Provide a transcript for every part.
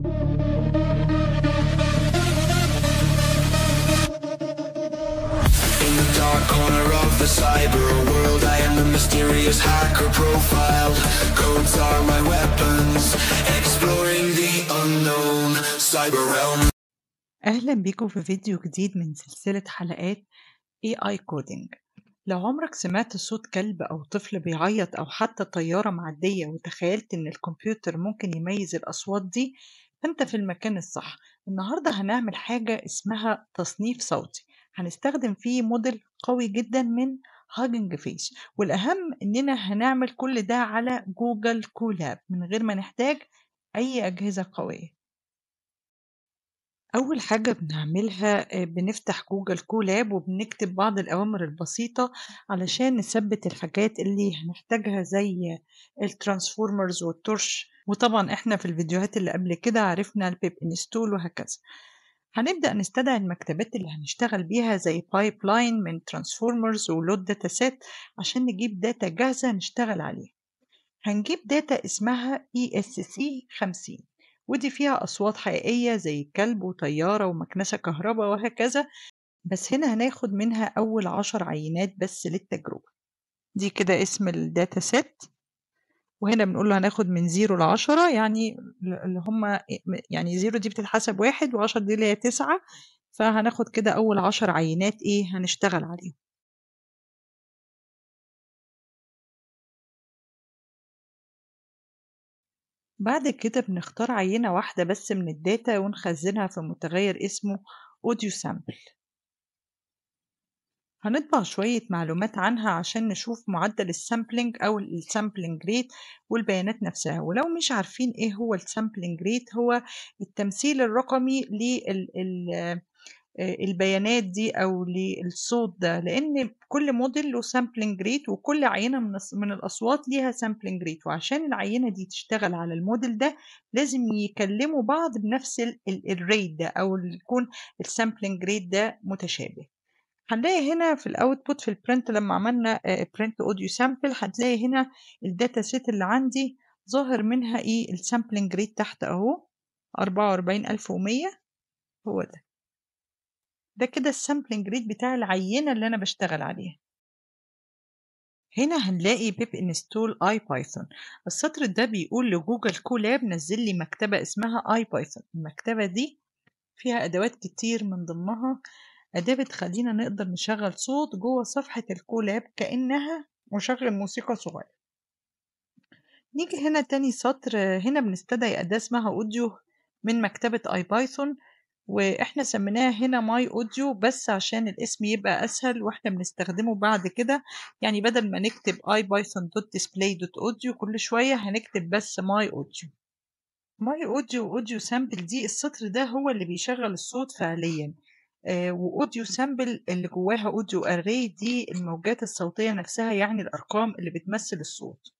In the dark corner of the cyber world, I am the mysterious hacker profiled. Codes are my weapons, exploring the unknown cyber realm. أهلا بيكم في فيديو جديد من سلسلة حلقات AI Coding. لو عمرك سمعت صوت كلب أو طفل بيعيط أو حتى طيارة معدية وتخيلت إن الكمبيوتر ممكن يميز الأصوات دي، فأنت في المكان الصح. النهاردة هنعمل حاجة اسمها تصنيف صوتي، هنستخدم فيه موديل قوي جدا من هاجينج فيس، والأهم إننا هنعمل كل ده على جوجل كولاب من غير ما نحتاج أي أجهزة قوية. أول حاجة بنعملها بنفتح جوجل كولاب وبنكتب بعض الأوامر البسيطة علشان نثبت الحاجات اللي هنحتاجها زي الترانسفورمرز والتورش، وطبعا احنا في الفيديوهات اللي قبل كده عرفنا البيب انستول وهكذا. هنبدأ نستدعي المكتبات اللي هنشتغل بيها زي بايبلاين من ترانسفورمرز ولود داتا سيت عشان نجيب داتا جاهزة نشتغل عليها. هنجيب داتا اسمها ESC 50، ودي فيها أصوات حقيقية زي كلب وطيارة ومكنسة كهرباء وهكذا، بس هنا هناخد منها أول 10 عينات بس للتجربة. دي كده اسم الداتا سيت، وهنا بنقول له هناخد من 0 ل10، يعني اللي هم يعني 0 دي بتتحسب 1 و10 دي اللي هي 9، فهناخد كده أول 10 عينات هنشتغل عليهم. بعد كده بنختار عينة واحدة بس من الداتا ونخزنها في متغير اسمه audio sample. هنطبع شوية معلومات عنها عشان نشوف معدل السامبلينج أو السامبلينج ريت والبيانات نفسها. ولو مش عارفين إيه هو السامبلينج ريت، هو التمثيل الرقمي البيانات دي أو للصوت ده، لأن كل موديل له سامبلينج ريت وكل عينة من الأصوات ليها سامبلينج ريت، وعشان العينة دي تشتغل على الموديل ده لازم يكلموا بعض بنفس الريت ده أو يكون السامبلينج ريت ده متشابه. هنلاقي هنا في الاوتبوت في البرنت لما عملنا برنت اوديو سامبل، هتلاقي هنا الداتا سيت اللي عندي ظاهر منها السامبلينج ريت تحت اهو 44100. هو ده كده السامبلينج ريت بتاع العينة اللي أنا بشتغل عليها. هنا هنلاقي بيب انستول اي بايثون. السطر ده بيقول لجوجل كولاب نزل لي مكتبة اسمها اي بايثون. المكتبة دي فيها أدوات كتير، من ضمنها أداة بتخلينا نقدر نشغل صوت جوه صفحة الكولاب كأنها مشغل موسيقى صغير. نيجي هنا تاني سطر، هنا بنستدعي أداة اسمها أوديو من مكتبة اي بايثون، واحنا سميناها هنا ماي اوديو بس عشان الاسم يبقى اسهل واحنا بنستخدمه بعد كده. يعني بدل ما نكتب ipython.display.audio كل شوية هنكتب بس ماي اوديو. ماي اوديو واوديو سامبل دي السطر ده هو اللي بيشغل الصوت فعليا، واوديو سامبل اللي جواها اوديو اري دي الموجات الصوتية نفسها، يعني الارقام اللي بتمثل الصوت.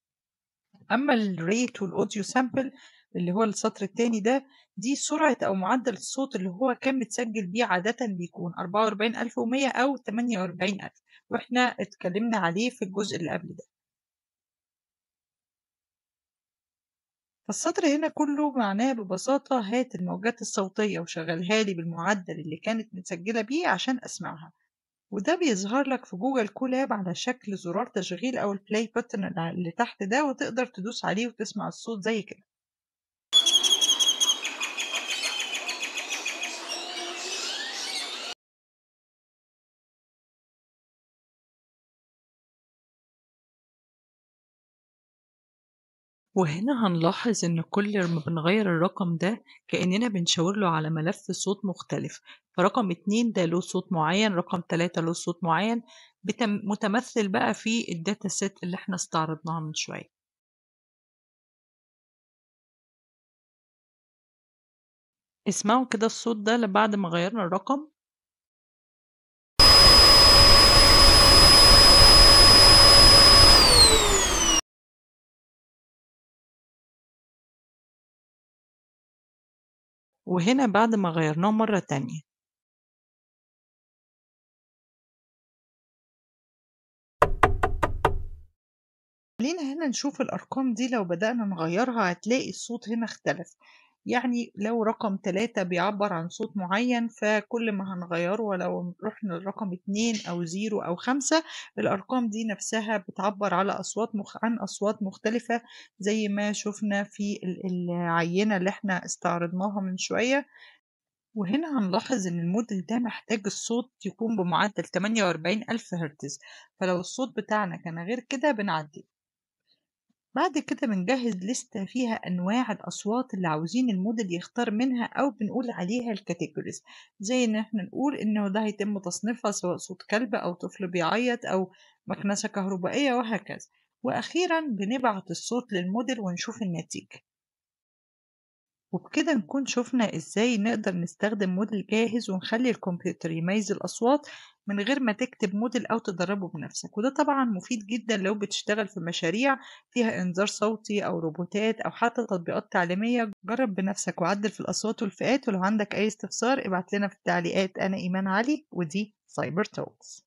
اما الريت والاوديو سامبل اللي هو السطر التاني ده، دي سرعة أو معدل الصوت اللي هو كان متسجل بيه، عادة بيكون 44100 أو 48000، وإحنا اتكلمنا عليه في الجزء اللي قبل ده. فالسطر هنا كله معناه ببساطة هات الموجات الصوتية وشغلها لي بالمعدل اللي كانت متسجلة بيه عشان أسمعها، وده بيظهر لك في جوجل كولاب على شكل زرار تشغيل أو البلاي بutton اللي تحت ده، وتقدر تدوس عليه وتسمع الصوت زي كده. وهنا هنلاحظ إن كل ما بنغير الرقم ده كأننا بنشاور له على ملف صوت مختلف، فرقم 2 ده له صوت معين، رقم 3 له صوت معين متمثل بقى في الداتا سيت اللي احنا استعرضناها من شوية. اسمعوا كده الصوت ده بعد ما غيرنا الرقم. وهنا بعد ما غيرناه مرة تانية. خلينا هنا نشوف الأرقام دي، لو بدأنا نغيرها هتلاقي الصوت هنا اختلف. يعني لو رقم 3 بيعبّر عن صوت معيّن، فكل ما هنغيّره ولو رُحنا لرقم 2 أو 0 أو 5 الأرقام دي نفسها بتعبّر على عن أصوات مختلفة زي ما شُفنا في العينة اللي إحنا استعرضناها من شوية. وهنا هنلاحظ إن الموديل ده محتاج الصوت يكون بمعدل 48,000 هرتز، فلو الصوت بتاعنا كان غير كده بنعدله. بعد كده بنجهز لستة فيها أنواع الأصوات اللي عاوزين الموديل يختار منها أو بنقول عليها الكاتيجوريز، زي إن إحنا نقول إنه ده هيتم تصنيفها سواء صوت كلب أو طفل بيعيط أو مكنسة كهربائية وهكذا. وأخيرا بنبعت الصوت للموديل ونشوف النتيجة. وبكده نكون شفنا إزاي نقدر نستخدم موديل جاهز ونخلي الكمبيوتر يميز الأصوات من غير ما تكتب موديل أو تدربه بنفسك، وده طبعا مفيد جدا لو بتشتغل في مشاريع فيها إنذار صوتي أو روبوتات أو حتى تطبيقات تعليمية. جرب بنفسك وعدل في الأصوات والفئات، ولو عندك أي استفسار ابعت لنا في التعليقات. أنا إيمان علي ودي سايبر توكس.